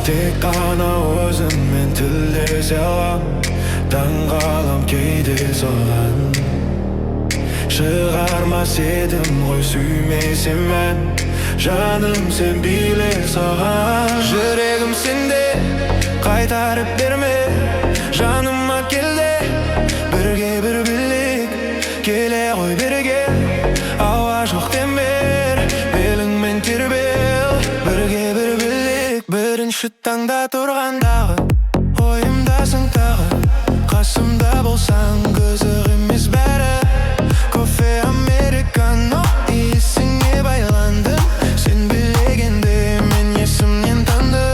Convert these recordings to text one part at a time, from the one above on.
тек қана өзіңмен тілдесе алам, таңғалам кейде соған. Шығармас едім ғой сүймесем мән, жаным сен биле соған. Жүрегім сенде, қайтарып берме, жаныма келде, бірге бір билік, келе ғой бірге, ауа жоқ дембер, беліңмен тербел, бірге бір билік. Бірінші таңда тұрғандағы, ойымдасың тағы, қасымда болсаң қызық емес бәрі. Кофе американо, иісіңе байландым, сен білегенде мен есімнен тандым.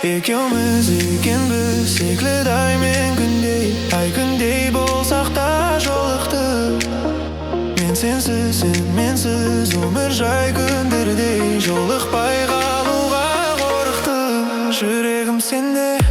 Екеуміз екенбіз, секілді ай мен күндей, ай күндей болсақ та жолықты. Мен сенсіз, сен менсіз, өмір жай күндердей, жолықпай қалуға қорықтым. Жүрегім сенде,